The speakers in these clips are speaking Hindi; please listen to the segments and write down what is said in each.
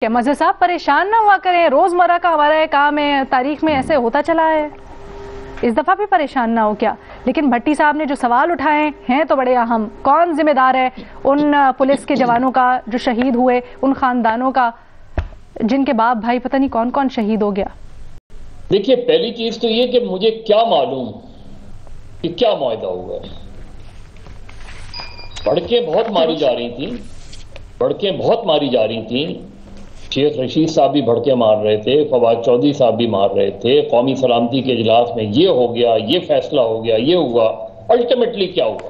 क्या मज़हर साहब परेशान ना हुआ करें, रोजमर्रा का हमारा काम है, तारीख में ऐसे होता चला है, इस दफा भी परेशान ना हो क्या। लेकिन भट्टी साहब ने जो सवाल उठाए हैं तो बड़े अहम, कौन जिम्मेदार है उन पुलिस के जवानों का जो शहीद हुए, उन खानदानों का जिनके बाप भाई पता नहीं कौन कौन शहीद हो गया। देखिए, पहली चीज तो ये कि मुझे क्या मालूम कि क्या मुआहदा हुआ है। भड़कें बहुत मारी जा रही थी, भड़कें बहुत मारी जा रही थी। शेख रशीद साहब भी भड़के मार रहे थे, फवाद चौधरी साहब भी मार रहे थे। कौमी सलामती के इजलास में ये हो गया, ये फैसला हो गया, ये हुआ। अल्टीमेटली क्या हुआ?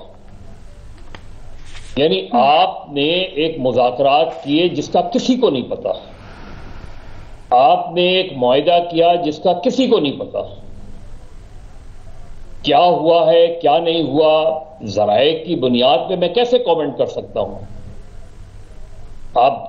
यानी आपने एक मुज़ाकरात किए जिसका किसी को नहीं पता, आपने एक मुआहदा किया जिसका किसी को नहीं पता क्या हुआ है क्या नहीं हुआ। ज़राए की बुनियाद पे मैं कैसे कमेंट कर सकता हूं?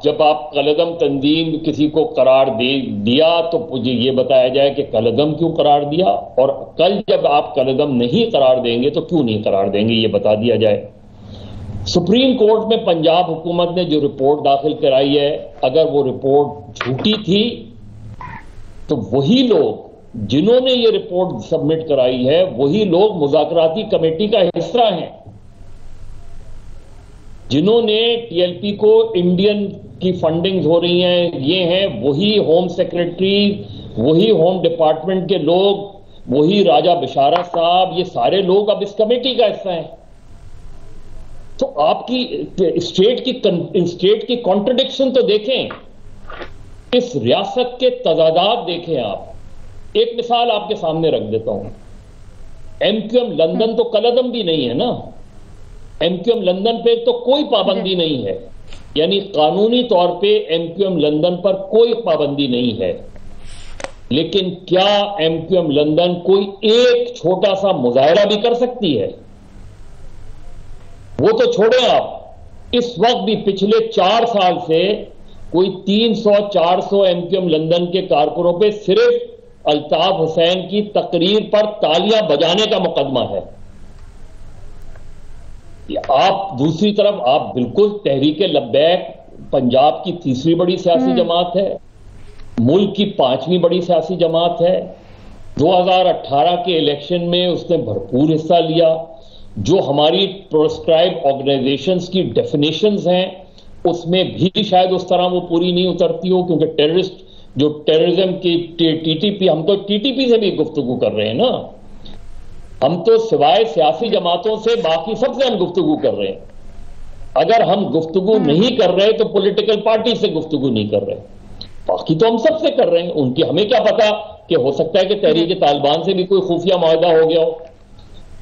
जब आप कलअदम तंजीम किसी को करार दिया तो मुझे ये बताया जाए कि कलअदम क्यों करार दिया, और कल जब आप कलअदम नहीं करार देंगे तो क्यों नहीं करार देंगे, ये बता दिया जाए। सुप्रीम कोर्ट में पंजाब हुकूमत ने जो रिपोर्ट दाखिल कराई है, अगर वो रिपोर्ट झूठी थी तो वही लोग जिन्होंने ये रिपोर्ट सबमिट कराई है वही लोग मुज़ाकराती कमेटी का हिस्सा हैं, जिन्होंने टीएलपी को इंडियन की फंडिंग हो रही हैं, ये हैं वही होम सेक्रेटरी, वही होम डिपार्टमेंट के लोग, वही राजा बिशारत साहब, ये सारे लोग अब इस कमेटी का हिस्सा हैं। तो आपकी स्टेट की कॉन्ट्रडिक्शन तो देखें, इस रियासत के तजादात देखें आप। एक मिसाल आपके सामने रख देता हूं, एमक्यूएम लंदन तो कलअदम भी नहीं है ना, एमक्यूएम लंदन पे तो कोई पाबंदी नहीं है, यानी कानूनी तौर पे एमक्यूएम लंदन पर कोई पाबंदी नहीं है। लेकिन क्या एमक्यूएम लंदन कोई एक छोटा सा मुजाहरा भी कर सकती है? वो तो छोड़े आप, इस वक्त भी पिछले 4 साल से कोई 300-400 एमक्यूएम लंदन के कारकुनों पे सिर्फ अल्ताफ हुसैन की तकरीर पर तालियां बजाने का मुकदमा है। आप दूसरी तरफ आप बिल्कुल तहरीक लब्बैक पंजाब की तीसरी बड़ी सियासी जमात है, मुल्क की 5वीं बड़ी सियासी जमात है। 2018 के इलेक्शन में उसने भरपूर हिस्सा लिया। जो हमारी प्रोस्क्राइब ऑर्गेनाइजेशंस की डेफिनेशंस हैं उसमें भी शायद उस तरह वो पूरी नहीं उतरती हो, क्योंकि टेररिस्ट जो टेररिज्म की टीटीपी, हम तो टीटीपी से भी गुफ्तगू कर रहे हैं ना, हम तो सिवाय सियासी जमातों से बाकी सबसे हम गुफ्तगू कर रहे हैं। अगर हम गुफ्तगू नहीं कर रहे तो पॉलिटिकल पार्टी से गुफ्तगू नहीं कर रहे, बाकी तो हम सबसे कर रहे हैं। उनकी हमें क्या पता कि हो सकता है कि तहरीक तालिबान से भी कोई खुफिया मुआहदा हो गया हो,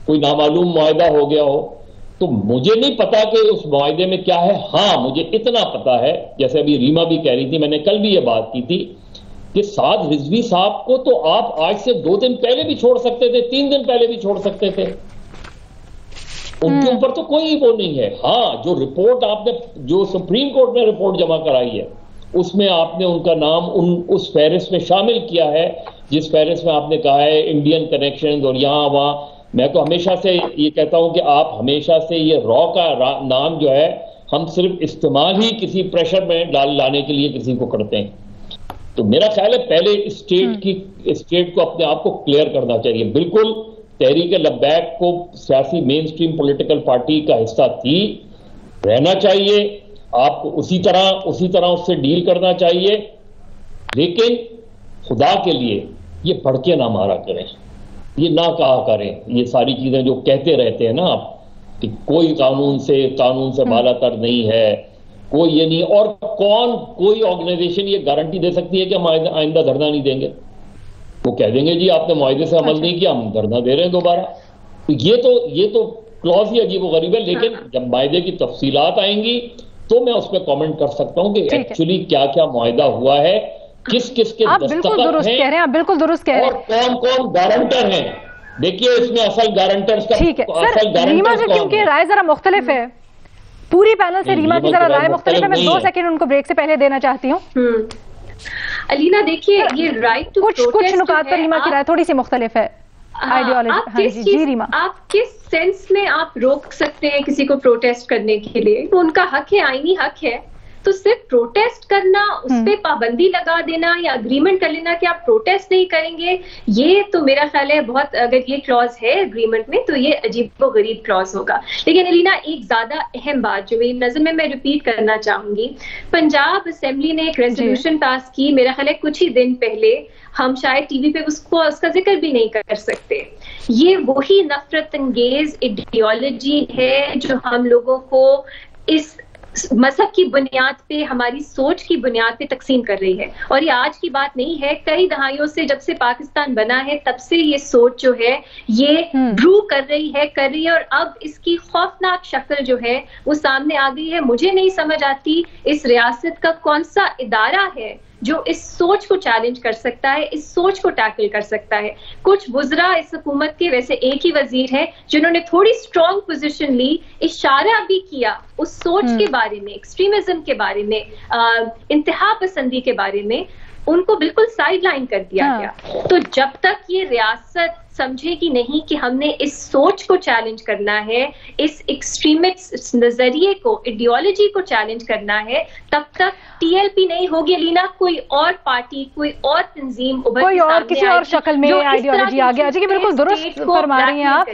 कोई नामालूम मुआहदा हो गया हो। तो मुझे नहीं पता कि उस मुआहदे में क्या है। हां, मुझे इतना पता है, जैसे अभी रीमा भी कह रही थी, मैंने कल भी ये बात की थी कि साद रिजवी साहब को तो आप आज से 2 दिन पहले भी छोड़ सकते थे, 3 दिन पहले भी छोड़ सकते थे, उनके ऊपर तो कोई वो नहीं है। हां, जो रिपोर्ट आपने, जो सुप्रीम कोर्ट ने रिपोर्ट जमा कराई है, उसमें आपने उनका नाम उस फहरिस्त में शामिल किया है जिस फहरिस्त में आपने कहा है इंडियन कनेक्शन और यहां वहां। मैं तो हमेशा से ये कहता हूं कि आप हमेशा से ये रॉ का नाम जो है हम सिर्फ इस्तेमाल ही किसी प्रेशर में लाने के लिए किसी को करते हैं। तो मेरा ख्याल है पहले स्टेट को अपने आप को क्लियर करना चाहिए। बिल्कुल तहरीक लब्बैक को सियासी मेन स्ट्रीम पॉलिटिकल पार्टी का हिस्सा थी, रहना चाहिए, आपको उसी तरह उससे डील करना चाहिए। लेकिन खुदा के लिए ये भड़के ना मारा करें, ये ना कहा करें ये सारी चीजें जो कहते रहते हैं ना आप, कि कोई कानून से बालातर नहीं है, कोई ये नहीं। और कोई ऑर्गेनाइजेशन ये गारंटी दे सकती है कि हम आइंदा धरना नहीं देंगे? वो कह देंगे जी आपने मुआहदे से अमल नहीं किया, हम धरना दे रहे हैं दोबारा। तो ये तो क्लॉज ही अजीब व गरीब है। लेकिन जब मुआहदे की तफसीलात आएंगी तो मैं उस पर कॉमेंट कर सकता हूं कि एक्चुअली क्या क्या मुआहदा हुआ है, किस किस के दस्तखत हैं, आप बिल्कुल दुरुस्त कह रहे हैं, और कौन कौन गारंटर हैं। देखिए इसमें असल गारंटर्स का, ठीक है सर, रीमा से क्योंकि राय जरा मुख्तलिफ है, पूरी पैनल से रीमा की जरा राय मुख्तलिफ है, मैं 2 सेकंड उनको ब्रेक से पहले देना चाहती हूँ। अलीना देखिए, ये राइट टू कुछ नुकात पर रीमा की राय थोड़ी सी मुख्तलिफ है, आइडियोलॉजी। आप किस सेंस में आप रोक सकते हैं किसी को प्रोटेस्ट करने के लिए? वो उनका हक है, आईनी हक है। तो सिर्फ प्रोटेस्ट करना, उस पर पाबंदी लगा देना या अग्रीमेंट कर लेना कि आप प्रोटेस्ट नहीं करेंगे, ये तो मेरा ख्याल है बहुत, अगर ये क्लॉज है एग्रीमेंट में तो ये अजीबोगरीब क्लॉज होगा। लेकिन अलीना, एक ज्यादा अहम बात जो मेरी नजर में मैं रिपीट करना चाहूंगी, पंजाब असेंबली ने एक रेजोल्यूशन पास की, मेरा ख्याल है कुछ ही दिन पहले, हम शायद टीवी पे उसका जिक्र भी नहीं कर सकते। ये वही नफरत अंगेज आइडियोलॉजी है जो हम लोगों को इस मजहब की बुनियाद पे, हमारी सोच की बुनियाद पे तकसीम कर रही है। और ये आज की बात नहीं है, कई दहाइयों से, जब से पाकिस्तान बना है तब से ये सोच जो है ये ब्रू कर रही है और अब इसकी खौफनाक शक्ल जो है वो सामने आ गई है। मुझे नहीं समझ आती इस रियासत का कौन सा इदारा है जो इस सोच को चैलेंज कर सकता है, इस सोच को टैकल कर सकता है। कुछ बुजरा इस हुकूमत के, वैसे एक ही वजीर है जिन्होंने थोड़ी स्ट्रॉन्ग पोजीशन ली, इशारा भी किया उस सोच के बारे में, एक्सट्रीमिज्म के बारे में, इंतहा पसंदी के बारे में, उनको बिल्कुल साइडलाइन कर दिया गया। तो जब तक ये रियासत समझेगी नहीं कि हमने इस सोच को चैलेंज करना है, इस एक्सट्रीमिस्ट नजरिए को, आइडियोलॉजी को चैलेंज करना है, तब तक टीएलपी नहीं होगी लीना, कोई और पार्टी, कोई और तंजीम, कोई और किसी और शक्ल में आइडियोलॉजी आ गया। जी बिल्कुल दुरुस्त फरमा रही हैं आप।